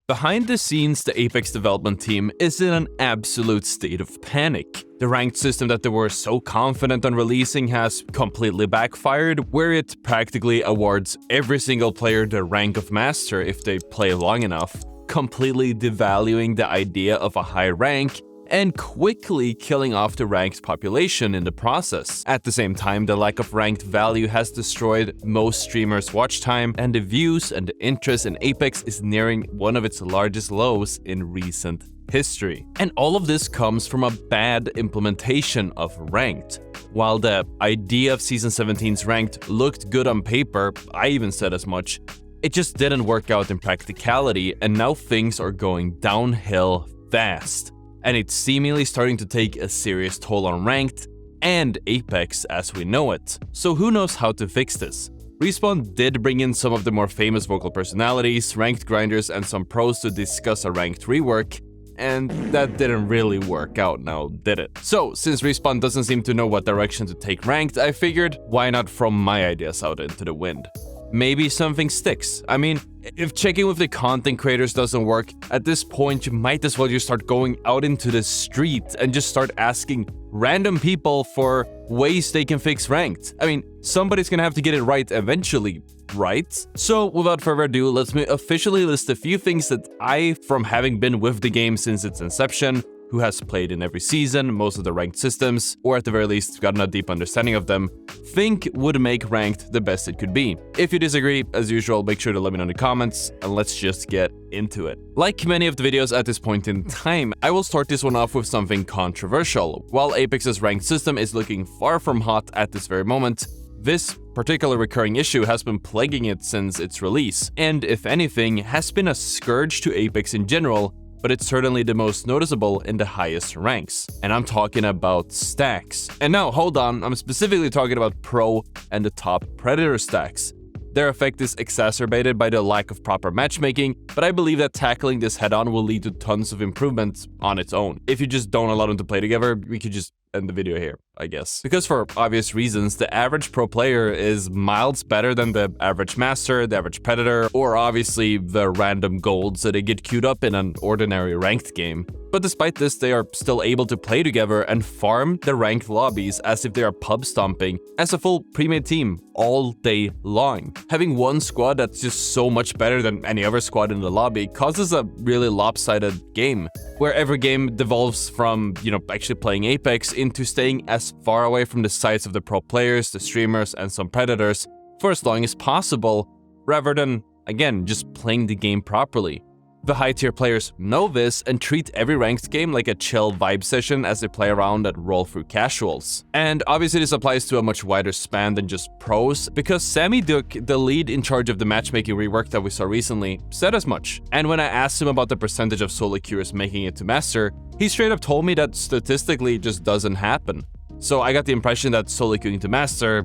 Behind the scenes, the Apex development team is in an absolute state of panic. The ranked system that they were so confident on releasing has completely backfired, where it practically awards every single player the rank of Master if they play long enough, completely devaluing the idea of a high rank and quickly killing off the ranked population in the process. At the same time, the lack of ranked value has destroyed most streamers' watch time, and the views and the interest in Apex is nearing one of its largest lows in recent history. And all of this comes from a bad implementation of ranked. While the idea of Season 17's ranked looked good on paper, I even said as much, it just didn't work out in practicality, and now things are going downhill fast. And it's seemingly starting to take a serious toll on ranked and Apex as we know it. So who knows how to fix this? Respawn did bring in some of the more famous vocal personalities, ranked grinders, and some pros to discuss a ranked rework, and that didn't really work out now, did it? So, since Respawn doesn't seem to know what direction to take ranked, I figured, why not throw my ideas out into the wind? Maybe something sticks. I mean, if checking with the content creators doesn't work, at this point you might as well just start going out into the street and just start asking random people for ways they can fix ranked. I mean, somebody's gonna have to get it right eventually, right? So without further ado, let's officially list a few things that I, from having been with the game since its inception, who has played in every season, most of the ranked systems, or at the very least gotten a deep understanding of them, think would make ranked the best it could be. If you disagree, as usual, make sure to let me know in the comments, and let's just get into it. Like many of the videos at this point in time, I will start this one off with something controversial. While Apex's ranked system is looking far from hot at this very moment, this particular recurring issue has been plaguing it since its release, and if anything, has been a scourge to Apex in general, but it's certainly the most noticeable in the highest ranks. And I'm talking about stacks. And now, hold on, I'm specifically talking about Pro and the top Predator stacks. Their effect is exacerbated by the lack of proper matchmaking, but I believe that tackling this head-on will lead to tons of improvements on its own. If you just don't allow them to play together, we could just end the video here, I guess. Because for obvious reasons, the average pro player is miles better than the average master, the average predator, or obviously the random golds that they get queued up in an ordinary ranked game. But despite this, they are still able to play together and farm the ranked lobbies as if they are pub stomping as a full pre-made team all day long. Having one squad that's just so much better than any other squad in the lobby causes a really lopsided game, where every game devolves from, actually playing Apex into staying as far away from the sights of the pro players, the streamers, and some predators for as long as possible, rather than, again, just playing the game properly. The high-tier players know this and treat every ranked game like a chill vibe session as they play around and roll through casuals. And obviously this applies to a much wider span than just pros, because Sammy Duke, the lead in charge of the matchmaking rework that we saw recently, said as much. And when I asked him about the percentage of solo queuers making it to Master, he straight up told me that statistically it just doesn't happen. So I got the impression that solo queuing to Master,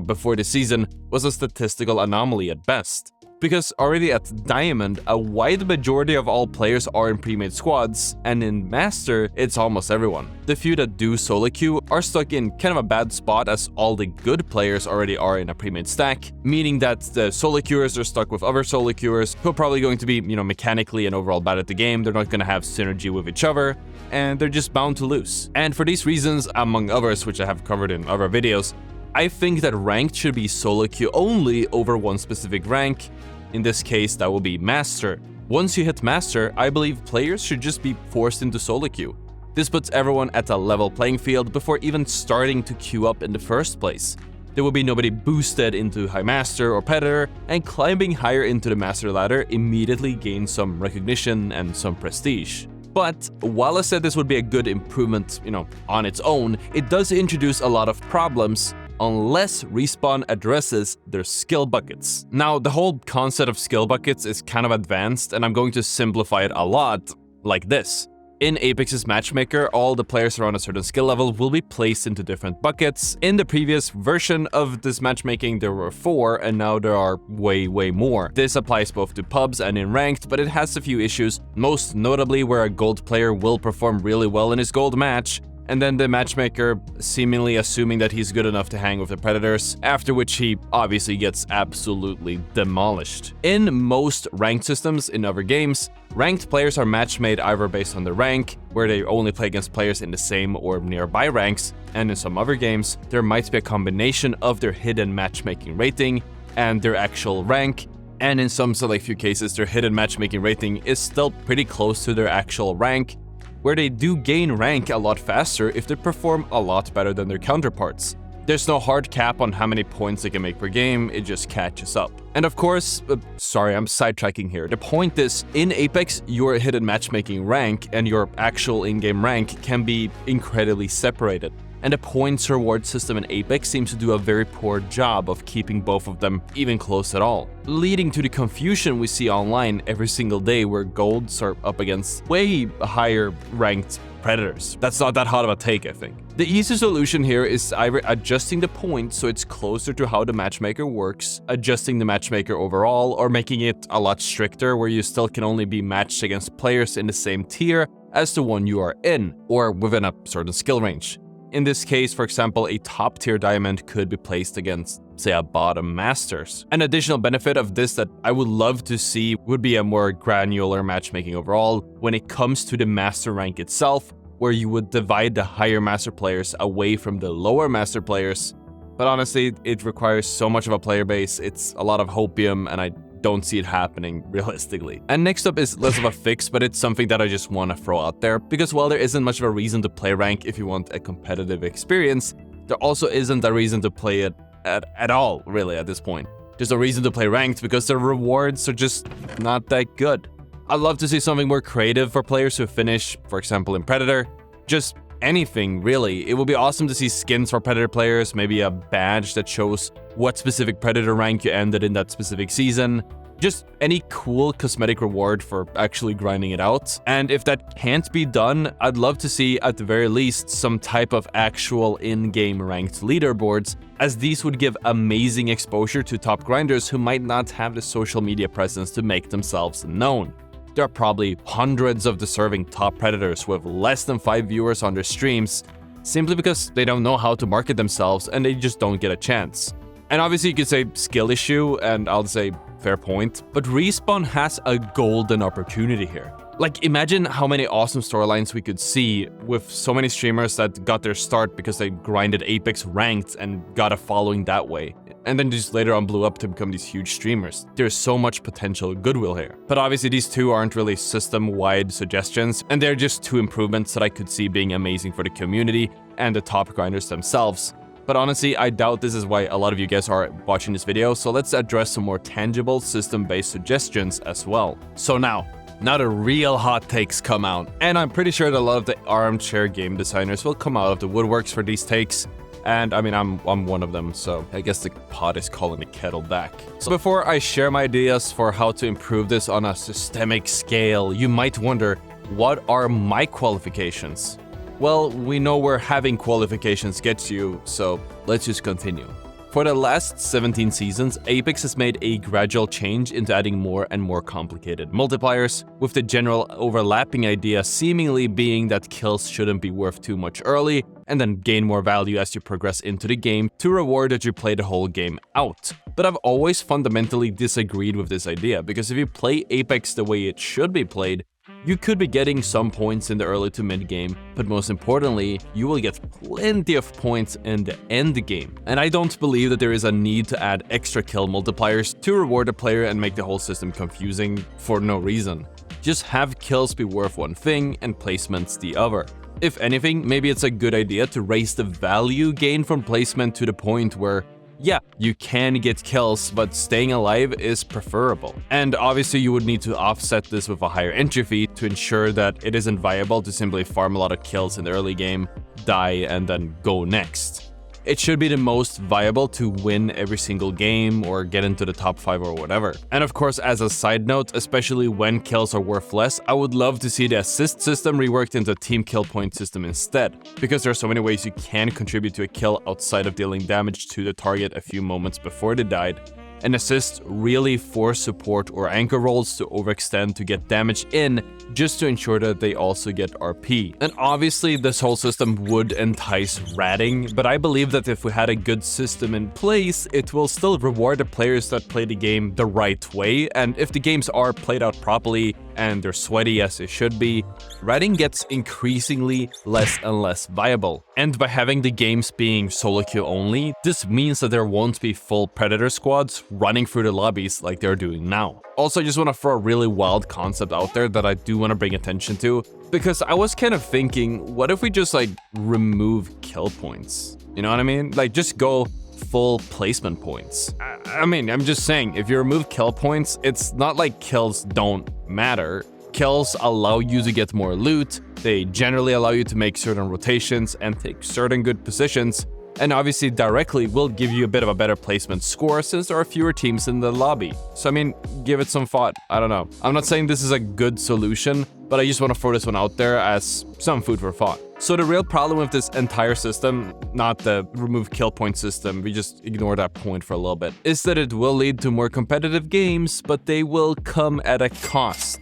before the season, was a statistical anomaly at best. Because already at Diamond, a wide majority of all players are in pre-made squads, and in Master, it's almost everyone. The few that do solo queue are stuck in kind of a bad spot, as all the good players already are in a pre-made stack, meaning that the solo queuers are stuck with other solo queuers who are probably going to be, mechanically and overall bad at the game. They're not going to have synergy with each other, and they're just bound to lose. And for these reasons, among others, which I have covered in other videos, I think that ranked should be solo queue only over one specific rank. In this case, that will be Master. Once you hit Master, I believe players should just be forced into solo queue. This puts everyone at a level playing field before even starting to queue up in the first place. There will be nobody boosted into High Master or Predator, and climbing higher into the Master ladder immediately gains some recognition and some prestige. But while I said this would be a good improvement, on its own, it does introduce a lot of problems unless Respawn addresses their skill buckets. Now, the whole concept of skill buckets is kind of advanced, and I'm going to simplify it a lot like this. In Apex's matchmaker, all the players around a certain skill level will be placed into different buckets. In the previous version of this matchmaking, there were 4, and now there are way more. This applies both to pubs and in ranked, but it has a few issues, most notably where a gold player will perform really well in his gold match, and then the matchmaker seemingly assuming that he's good enough to hang with the predators, after which he obviously gets absolutely demolished. In most ranked systems in other games, ranked players are match-made either based on the rank, where they only play against players in the same or nearby ranks, and in some other games, there might be a combination of their hidden matchmaking rating and their actual rank, and in some select few cases, their hidden matchmaking rating is still pretty close to their actual rank, where they do gain rank a lot faster if they perform a lot better than their counterparts. There's no hard cap on how many points they can make per game, it just catches up. And of course, sorry, I'm sidetracking here. The point is, in Apex, your hidden matchmaking rank and your actual in-game rank can be incredibly separated. And the points reward system in Apex seems to do a very poor job of keeping both of them even close at all, leading to the confusion we see online every single day where golds are up against way higher ranked predators. That's not that hot of a take, I think. The easy solution here is either adjusting the points so it's closer to how the matchmaker works, adjusting the matchmaker overall, or making it a lot stricter where you still can only be matched against players in the same tier as the one you are in, or within a certain skill range. In this case, for example, a top-tier diamond could be placed against, say, a bottom masters. An additional benefit of this that I would love to see would be a more granular matchmaking overall when it comes to the master rank itself, where you would divide the higher master players away from the lower master players. But honestly, it requires so much of a player base, it's a lot of hopium, and I don't see it happening realistically. And next up is less of a fix, but it's something that I just want to throw out there, because while there isn't much of a reason to play rank if you want a competitive experience, there also isn't a reason to play it at all, really, at this point. There's a reason to play ranked because the rewards are just not that good. I'd love to see something more creative for players who finish, for example, in Predator. Just anything, really. It would be awesome to see skins for Predator players, maybe a badge that shows what specific Predator rank you ended in that specific season. Just any cool cosmetic reward for actually grinding it out. And if that can't be done, I'd love to see, at the very least, some type of actual in-game ranked leaderboards, as these would give amazing exposure to top grinders who might not have the social media presence to make themselves known. There are probably hundreds of deserving top predators with less than 5 viewers on their streams, simply because they don't know how to market themselves and they just don't get a chance. And obviously you could say skill issue, and I'll say fair point, but Respawn has a golden opportunity here. Like, imagine how many awesome storylines we could see with so many streamers that got their start because they grinded Apex ranked and got a following that way, and then just later on blew up to become these huge streamers. There's so much potential goodwill here. But obviously these two aren't really system-wide suggestions, and they're just two improvements that I could see being amazing for the community and the top grinders themselves. But honestly, I doubt this is why a lot of you guys are watching this video, so let's address some more tangible system-based suggestions as well. So now the real hot takes come out, and I'm pretty sure that a lot of the armchair game designers will come out of the woodworks for these takes. And I mean, I'm one of them, so I guess the pot is calling the kettle back. So before I share my ideas for how to improve this on a systemic scale, you might wonder, what are my qualifications? Well, we know where having qualifications gets you, so let's just continue. For the last 17 seasons, Apex has made a gradual change into adding more and more complicated multipliers, with the general overlapping idea seemingly being that kills shouldn't be worth too much early, and then gain more value as you progress into the game to reward that you play the whole game out. But I've always fundamentally disagreed with this idea, because if you play Apex the way it should be played, you could be getting some points in the early to mid game, but most importantly, you will get plenty of points in the end game. And I don't believe that there is a need to add extra kill multipliers to reward a player and make the whole system confusing for no reason. Just have kills be worth one thing and placements the other. If anything, maybe it's a good idea to raise the value gained from placement to the point where, yeah, you can get kills, but staying alive is preferable. And obviously you would need to offset this with a higher entry fee to ensure that it isn't viable to simply farm a lot of kills in the early game, die, and then go next. It should be the most viable to win every single game or get into the top 5 or whatever. And of course, as a side note, especially when kills are worth less, I would love to see the assist system reworked into a team kill point system instead, because there are so many ways you can contribute to a kill outside of dealing damage to the target a few moments before they died. and assist really force support or anchor rolls to overextend to get damage in, just to ensure that they also get RP. And obviously this whole system would entice ratting, but I believe that if we had a good system in place, it will still reward the players that play the game the right way, and if the games are played out properly and they're sweaty as they should be, ratting gets increasingly less and less viable. And by having the games being solo queue only, this means that there won't be full Predator squads running through the lobbies like they're doing now. Also, I just want to throw a really wild concept out there that I do want to bring attention to, because I was kind of thinking, what if we just like remove kill points? You know what I mean? Like just go full placement points. I mean, I'm just saying, if you remove kill points, it's not like kills don't matter. Kills allow you to get more loot, they generally allow you to make certain rotations and take certain good positions, and obviously directly will give you a bit of a better placement score since there are fewer teams in the lobby. So I mean, give it some thought. I don't know. I'm not saying this is a good solution, but I just want to throw this one out there as some food for thought. So the real problem with this entire system, not the remove kill point system, we just ignore that point for a little bit, is that it will lead to more competitive games, but they will come at a cost.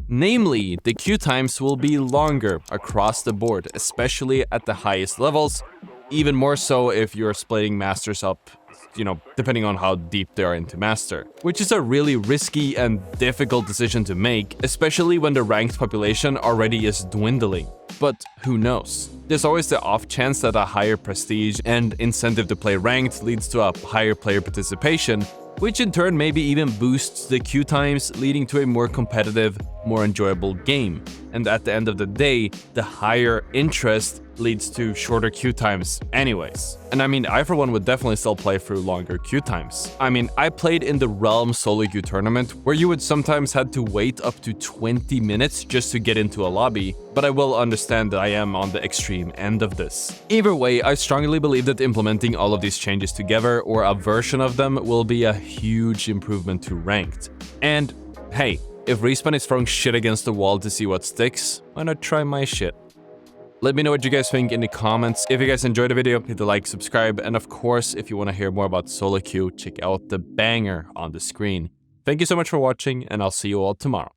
Namely, the queue times will be longer across the board, especially at the highest levels, even more so if you're splitting masters up, you know, depending on how deep they are into master, which is a really risky and difficult decision to make, especially when the ranked population already is dwindling. But who knows? There's always the off chance that a higher prestige and incentive to play ranked leads to a higher player participation, which in turn maybe even boosts the queue times, leading to a more competitive, more enjoyable game. And at the end of the day, the higher interest leads to shorter queue times anyways. And I mean, I for one would definitely still play through longer queue times. I mean, I played in the Realm solo queue tournament where you would sometimes had to wait up to 20 minutes just to get into a lobby, but I will understand that I am on the extreme end of this. Either way, I strongly believe that implementing all of these changes together, or a version of them, will be a huge improvement to ranked. And hey, if Respawn is throwing shit against the wall to see what sticks, why not try my shit? Let me know what you guys think in the comments. If you guys enjoyed the video, hit the like, subscribe, and of course, if you want to hear more about solo queue, check out the banger on the screen. Thank you so much for watching, and I'll see you all tomorrow.